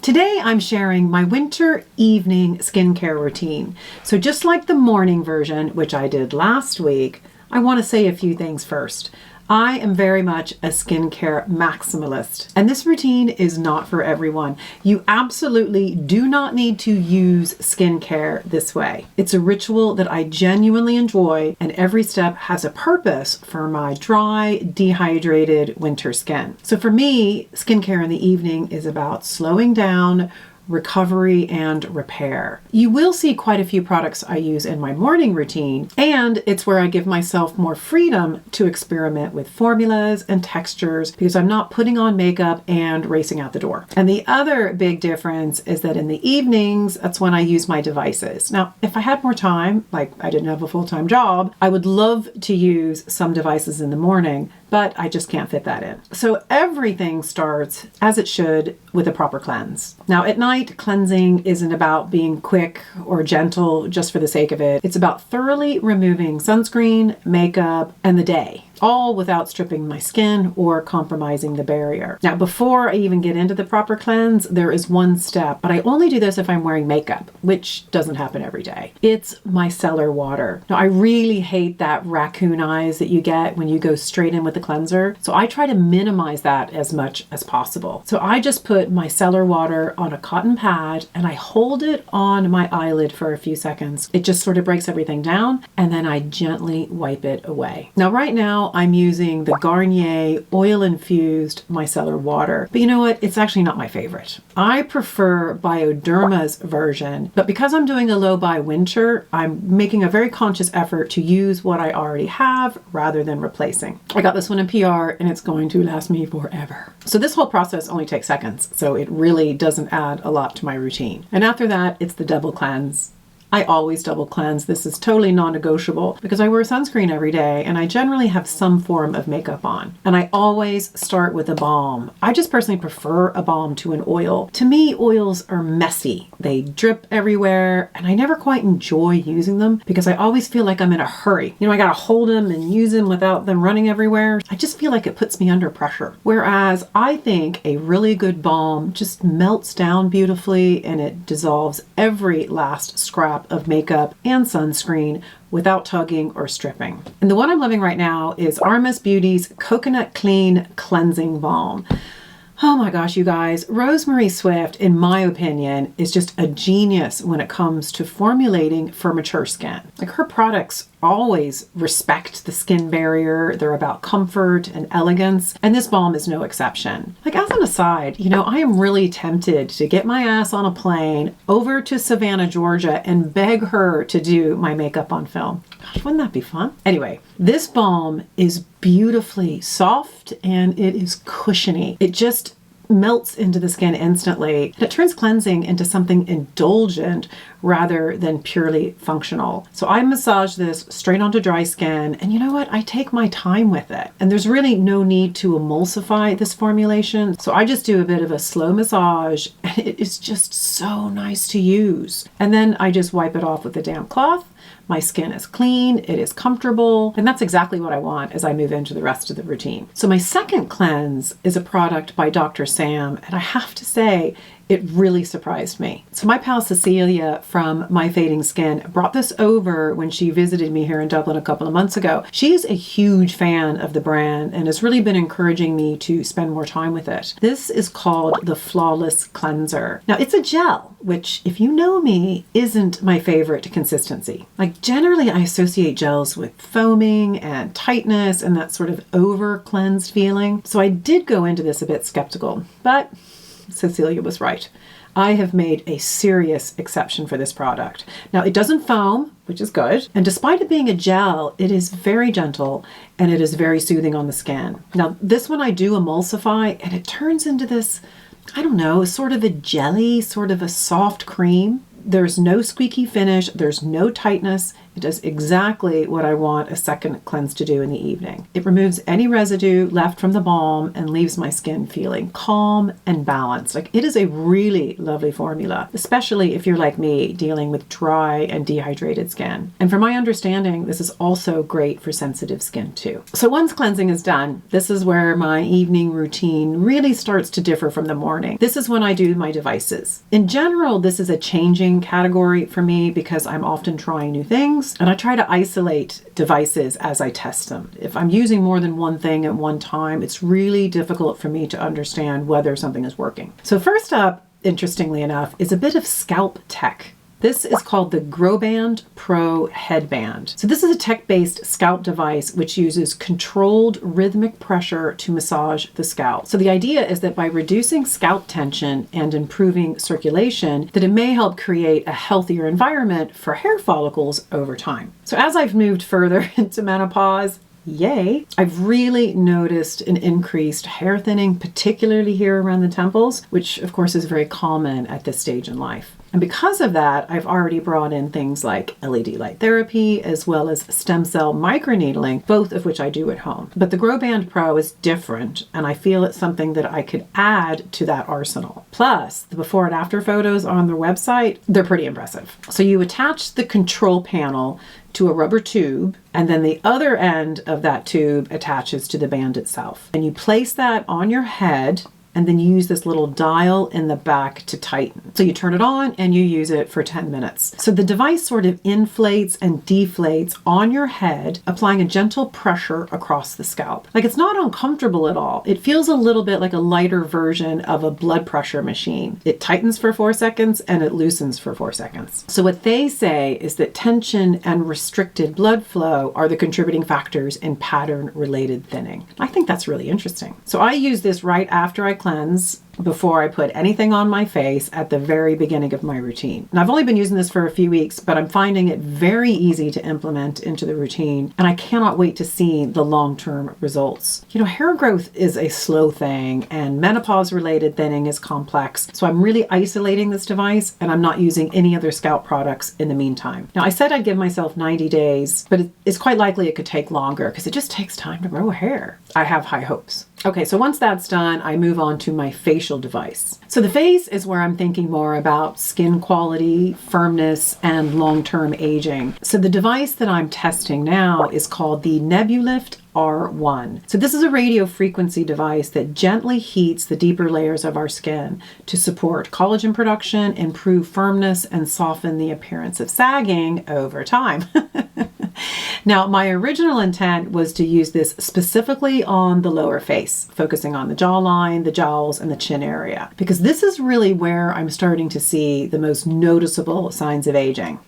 Today I'm sharing my winter evening skincare routine. So just like the morning version, which I did last week, I want to say a few things first. I am very much a skincare maximalist, and this routine is not for everyone. You absolutely do not need to use skincare this way. It's a ritual that I genuinely enjoy, and every step has a purpose for my dry, dehydrated winter skin. So for me, skincare in the evening is about slowing down, recovery, and repair. You will see quite a few products I use in my morning routine, and it's where I give myself more freedom to experiment with formulas and textures because I'm not putting on makeup and racing out the door. And the other big difference is that in the evenings, that's when I use my devices. Now, if I had more time, like I didn't have a full-time job, I would love to use some devices in the morning, but I just can't fit that in. So everything starts, as it should, with a proper cleanse. Now at night, cleansing isn't about being quick or gentle just for the sake of it. It's about thoroughly removing sunscreen, makeup, and the day, all without stripping my skin or compromising the barrier. Now, before I even get into the proper cleanse, there is one step, but I only do this if I'm wearing makeup, which doesn't happen every day. It's micellar water. Now, I really hate that raccoon eyes that you get when you go straight in with the cleanser, so I try to minimize that as much as possible. So I just put micellar water on a cotton pad and I hold it on my eyelid for a few seconds. It just sort of breaks everything down, and then I gently wipe it away. Now, right now, I'm using the Garnier oil-infused micellar water, but you know what? It's actually not my favorite. I prefer Bioderma's version, but because I'm doing a low-buy winter, I'm making a very conscious effort to use what I already have rather than replacing. I got this one in PR and it's going to last me forever. So this whole process only takes seconds, so it really doesn't add a lot to my routine. And after that, it's the double cleanse. I always double cleanse. This is totally non-negotiable because I wear sunscreen every day and I generally have some form of makeup on. And I always start with a balm. I just personally prefer a balm to an oil. To me, oils are messy. They drip everywhere and I never quite enjoy using them because I always feel like I'm in a hurry. You know, I gotta hold them and use them without them running everywhere. I just feel like it puts me under pressure. Whereas I think a really good balm just melts down beautifully and it dissolves every last scrap of makeup and sunscreen without tugging or stripping. And the one I'm loving right now is RMS Beauty's Coconut Clean Cleansing Balm. Oh my gosh, you guys, Rosemary Swift, in my opinion, is just a genius when it comes to formulating for mature skin. Like, her products always respect the skin barrier. They're about comfort and elegance, and this balm is no exception. Like, as an aside, you know, I am really tempted to get my ass on a plane over to Savannah, Georgia, and beg her to do my makeup on film. Gosh, wouldn't that be fun? Anyway, this balm is beautifully soft and it is cushiony. It just melts into the skin instantly. It turns cleansing into something indulgent rather than purely functional. So I massage this straight onto dry skin, and you know what? I take my time with it. And there's really no need to emulsify this formulation. So I just do a bit of a slow massage, and it is just so nice to use. And then I just wipe it off with a damp cloth. My skin is clean, it is comfortable, and that's exactly what I want as I move into the rest of the routine. So my second cleanse is a product by Dr. Sam, and I have to say, it really surprised me. So my pal Cecilia from My Fading Skin brought this over when she visited me here in Dublin a couple of months ago. She's a huge fan of the brand and has really been encouraging me to spend more time with it. This is called the Flawless Cleanser. Now, it's a gel, which, if you know me, isn't my favorite consistency. Like, generally I associate gels with foaming and tightness and that sort of over-cleansed feeling. So I did go into this a bit skeptical, but Cecilia was right. I have made a serious exception for this product. Now, it doesn't foam, which is good. And despite it being a gel, it is very gentle and it is very soothing on the skin. Now, this one I do emulsify and it turns into this, I don't know, sort of a jelly, sort of a soft cream. There's no squeaky finish. There's no tightness. It does exactly what I want a second cleanse to do in the evening. It removes any residue left from the balm and leaves my skin feeling calm and balanced. Like, it is a really lovely formula, especially if you're like me, dealing with dry and dehydrated skin. And from my understanding, this is also great for sensitive skin too. So once cleansing is done, this is where my evening routine really starts to differ from the morning. This is when I do my devices. In general, this is a changing category for me because I'm often trying new things, and I try to isolate devices as I test them. If I'm using more than one thing at one time, it's really difficult for me to understand whether something is working. So first up, interestingly enough, is a bit of scalp tech. This is called the Growbrand Pro headband. So this is a tech-based scalp device which uses controlled rhythmic pressure to massage the scalp. So the idea is that by reducing scalp tension and improving circulation, that it may help create a healthier environment for hair follicles over time. So as I've moved further into menopause, yay, I've really noticed an increased hair thinning, particularly here around the temples, which of course is very common at this stage in life. And because of that, I've already brought in things like LED light therapy as well as stem cell microneedling, both of which I do at home. But the Growbrand Pro is different, and I feel it's something that I could add to that arsenal. Plus, the before and after photos on their website, they're pretty impressive. So you attach the control panel to a rubber tube, and then the other end of that tube attaches to the band itself. And you place that on your head, and then you use this little dial in the back to tighten. So you turn it on and you use it for 10 minutes. So the device sort of inflates and deflates on your head, applying a gentle pressure across the scalp. Like, it's not uncomfortable at all. It feels a little bit like a lighter version of a blood pressure machine. It tightens for 4 seconds and it loosens for 4 seconds. So what they say is that tension and restricted blood flow are the contributing factors in pattern-related thinning. I think that's really interesting. So I use this right after I cleanse, before I put anything on my face at the very beginning of my routine. And I've only been using this for a few weeks, but I'm finding it very easy to implement into the routine, and I cannot wait to see the long-term results. You know, hair growth is a slow thing, and menopause-related thinning is complex, so I'm really isolating this device, and I'm not using any other scalp products in the meantime. Now, I said I'd give myself 90 days, but it's quite likely it could take longer because it just takes time to grow hair. I have high hopes. Okay, so once that's done, I move on to my facial device. So the face is where I'm thinking more about skin quality, firmness, and long-term aging. So the device that I'm testing now is called the Nebulyft R1. So this is a radio frequency device that gently heats the deeper layers of our skin to support collagen production, improve firmness, and soften the appearance of sagging over time. Now, my original intent was to use this specifically on the lower face, focusing on the jawline, the jowls, and the chin area, because this is really where I'm starting to see the most noticeable signs of aging.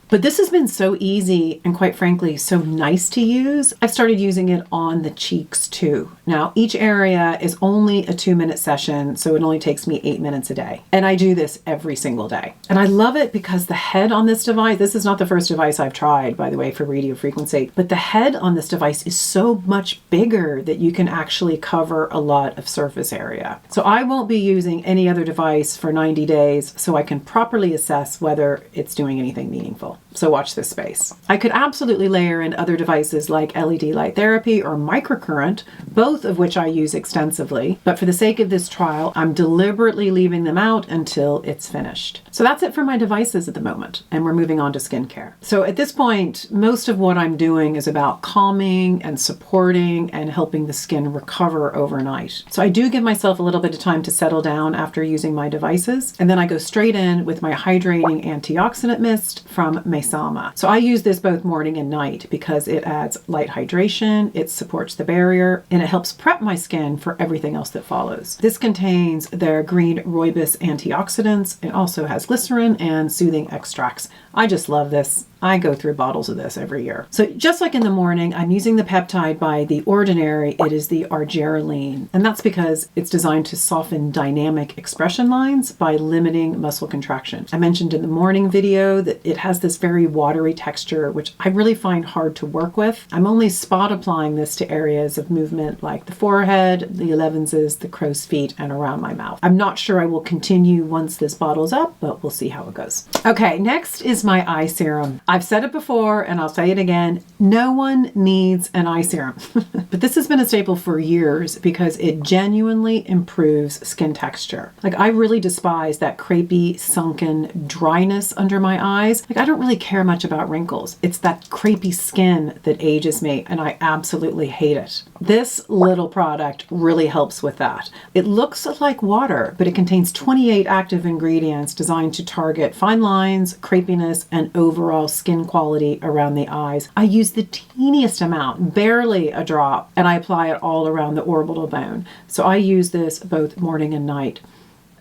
But this has been so easy and, quite frankly, so nice to use. I've started using it on the cheeks too. Now, each area is only a 2-minute session, so it only takes me 8 minutes a day. And I do this every single day. And I love it because the head on this device, this is not the first device I've tried, by the way, for radio frequency, but the head on this device is so much bigger that you can actually cover a lot of surface area. So I won't be using any other device for 90 days so I can properly assess whether it's doing anything meaningful. So watch this space. I could absolutely layer in other devices like LED light therapy or microcurrent, both of which I use extensively, but for the sake of this trial, I'm deliberately leaving them out until it's finished. So that's it for my devices at the moment, and we're moving on to skincare. So at this point, most of what I'm doing is about calming and supporting and helping the skin recover overnight. So I do give myself a little bit of time to settle down after using my devices, and then I go straight in with my hydrating antioxidant mist from Maysama. So I use this both morning and night because it adds light hydration, it supports the barrier, and it helps prep my skin for everything else that follows. This contains their green rooibos antioxidants. It also has glycerin and soothing extracts. I just love this. I go through bottles of this every year. So just like in the morning, I'm using the peptide by The Ordinary. It is the argireline, and that's because it's designed to soften dynamic expression lines by limiting muscle contraction. I mentioned in the morning video that it has this very watery texture, which I really find hard to work with. I'm only spot applying this to areas of movement like the forehead, the 11s, the crow's feet, and around my mouth. I'm not sure I will continue once this bottle's up, but we'll see how it goes. Okay, next is my eye serum. I've said it before and I'll say it again, no one needs an eye serum. But this has been a staple for years because it genuinely improves skin texture. Like, I really despise that crepey, sunken dryness under my eyes. Like, I don't really care much about wrinkles. It's that crepey skin that ages me, and I absolutely hate it. This little product really helps with that. It looks like water, but it contains 28 active ingredients designed to target fine lines, crepiness, and overall skin quality around the eyes. I use the teeniest amount, barely a drop, and I apply it all around the orbital bone. So I use this both morning and night.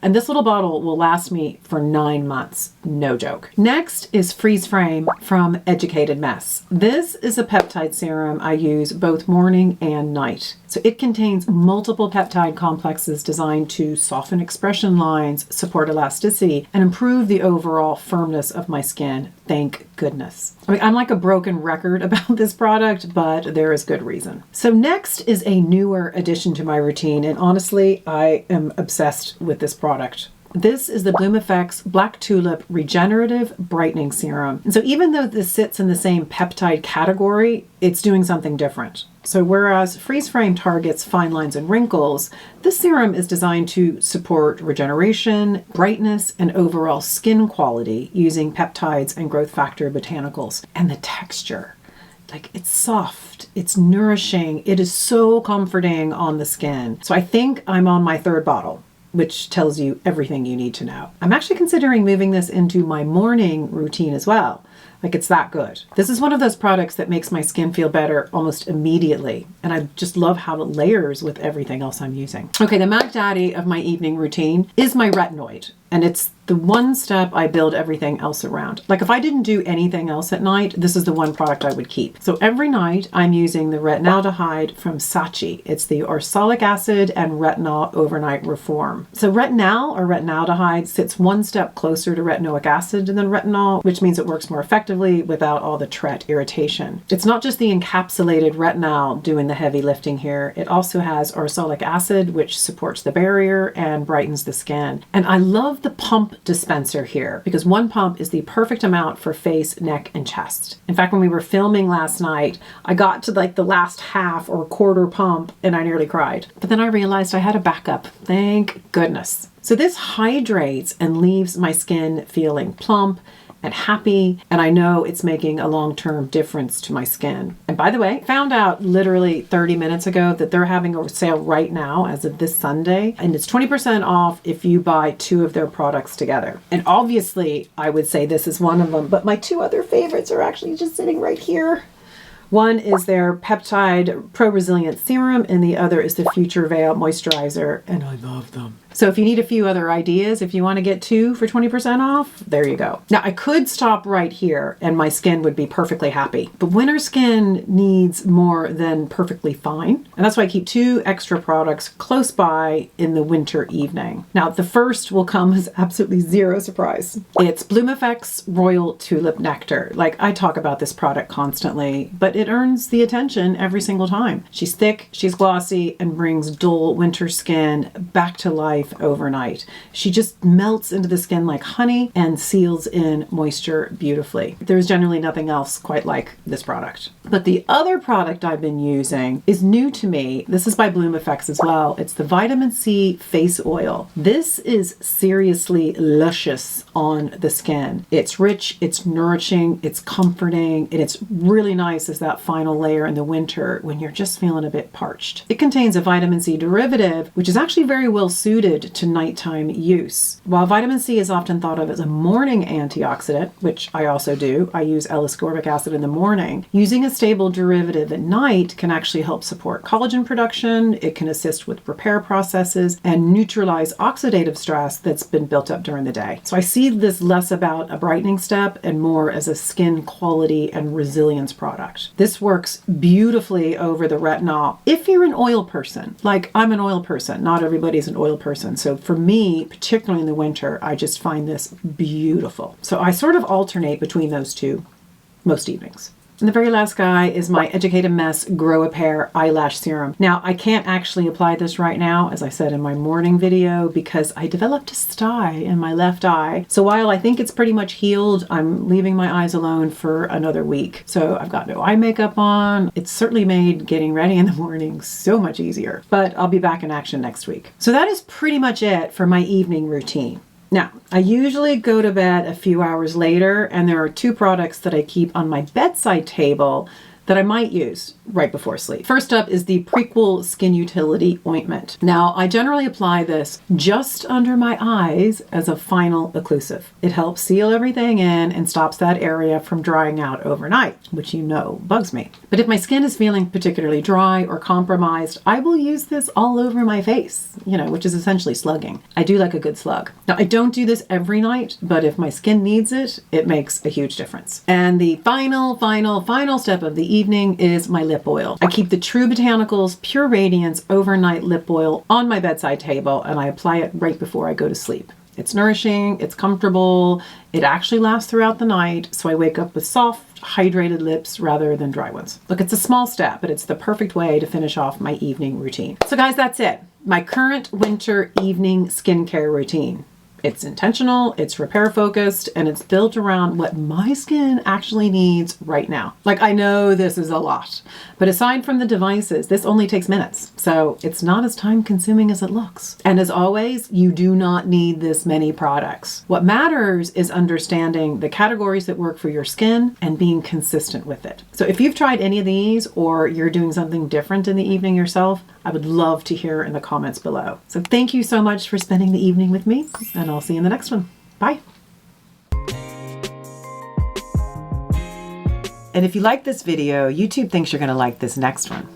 And this little bottle will last me for 9 months. No joke. Next is Freeze Frame from Educated Mess. This is a peptide serum I use both morning and night. So it contains multiple peptide complexes designed to soften expression lines, support elasticity, and improve the overall firmness of my skin. Thank goodness. I mean, I'm like a broken record about this product, but there is good reason. So next is a newer addition to my routine, and honestly, I am obsessed with this product. This is the Bloomeffects Black Tulip Regenerative Brightening Serum. And so even though this sits in the same peptide category, it's doing something different. So whereas Freeze Frame targets fine lines and wrinkles, this serum is designed to support regeneration, brightness, and overall skin quality using peptides and growth factor botanicals. And the texture, like, it's soft, it's nourishing, it is so comforting on the skin. So I think I'm on my 3rd bottle, which tells you everything you need to know. I'm actually considering moving this into my morning routine as well. Like, it's that good. This is one of those products that makes my skin feel better almost immediately. And I just love how it layers with everything else I'm using. Okay, the Mac Daddy of my evening routine is my Retinoid. And it's the one step I build everything else around. Like, if I didn't do anything else at night, this is the one product I would keep. So every night I'm using the retinaldehyde from Sachi. It's the orsolic acid and retinol overnight reform. So retinal or retinaldehyde sits one step closer to retinoic acid than retinol, which means it works more effectively without all the tret irritation. It's not just the encapsulated retinol doing the heavy lifting here. It also has orsolic acid, which supports the barrier and brightens the skin. And I love the pump dispenser here because one pump is the perfect amount for face, neck, and chest. In fact, when we were filming last night, I got to like the last half or quarter pump and I nearly cried. But then I realized I had a backup. Thank goodness. So this hydrates and leaves my skin feeling plump and happy, and I know it's making a long-term difference to my skin. And by the way, found out literally 30 minutes ago that they're having a sale right now as of this Sunday, and it's 20% off if you buy 2 of their products together. And obviously, I would say this is one of them, but my 2 other favorites are actually just sitting right here. One is their Peptide Pro Resilient Serum, and the other is the Future Veil Moisturizer, and I love them. So if you need a few other ideas, if you want to get 2 for 20% off, there you go. Now, I could stop right here and my skin would be perfectly happy, but winter skin needs more than perfectly fine. And that's why I keep 2 extra products close by in the winter evening. Now, the first will come as absolutely zero surprise. It's Bloomeffects Royal Tulip Nectar. Like, I talk about this product constantly, but it earns the attention every single time. She's thick, she's glossy, and brings dull winter skin back to life overnight. She just melts into the skin like honey and seals in moisture beautifully. There's generally nothing else quite like this product. But the other product I've been using is new to me. This is by Bloomeffects as well. It's the Vitamin C Face Oil. This is seriously luscious on the skin. It's rich, it's nourishing, it's comforting, and it's really nice as that final layer in the winter when you're just feeling a bit parched. It contains a vitamin C derivative, which is actually very well suited to nighttime use. While vitamin C is often thought of as a morning antioxidant, which I also do, I use L-ascorbic acid in the morning, using a stable derivative at night can actually help support collagen production, it can assist with repair processes, and neutralize oxidative stress that's been built up during the day. So I see this less about a brightening step and more as a skin quality and resilience product. This works beautifully over the retinol if you're an oil person. Like, I'm an oil person, not everybody's an oil person. So for me, particularly in the winter, I just find this beautiful. So I sort of alternate between those 2 most evenings. And the very last guy is my Educate a Mess Grow a Pair Eyelash Serum. Now, I can't actually apply this right now, as I said in my morning video, because I developed a sty in my left eye. So while I think it's pretty much healed, I'm leaving my eyes alone for another week. So I've got no eye makeup on. It's certainly made getting ready in the morning so much easier, but I'll be back in action next week. So that is pretty much it for my evening routine. Now, I usually go to bed a few hours later, and there are 2 products that I keep on my bedside table that I might use right before sleep. First up is the Prequel Skin Utility Ointment. Now, I generally apply this just under my eyes as a final occlusive. It helps seal everything in and stops that area from drying out overnight, which you know bugs me. But if my skin is feeling particularly dry or compromised, I will use this all over my face, which is essentially slugging. I do like a good slug. Now, I don't do this every night, but if my skin needs it, it makes a huge difference. And the final step of the evening is my lip oil. I keep the True Botanicals Pure Radiance Overnight Lip Oil on my bedside table, and I apply it right before I go to sleep. It's nourishing, it's comfortable, it actually lasts throughout the night, so I wake up with soft, hydrated lips rather than dry ones. Look, it's a small step, but it's the perfect way to finish off my evening routine. So guys, that's it. My current winter evening skincare routine. It's intentional, it's repair focused, and it's built around what my skin actually needs right now. Like, I know this is a lot, but aside from the devices, this only takes minutes. So it's not as time consuming as it looks. And as always, you do not need this many products. What matters is understanding the categories that work for your skin and being consistent with it. So if you've tried any of these or you're doing something different in the evening yourself, I would love to hear in the comments below. So thank you so much for spending the evening with me, and I'll see you in the next one. Bye. And if you like this video, YouTube thinks you're going to like this next one.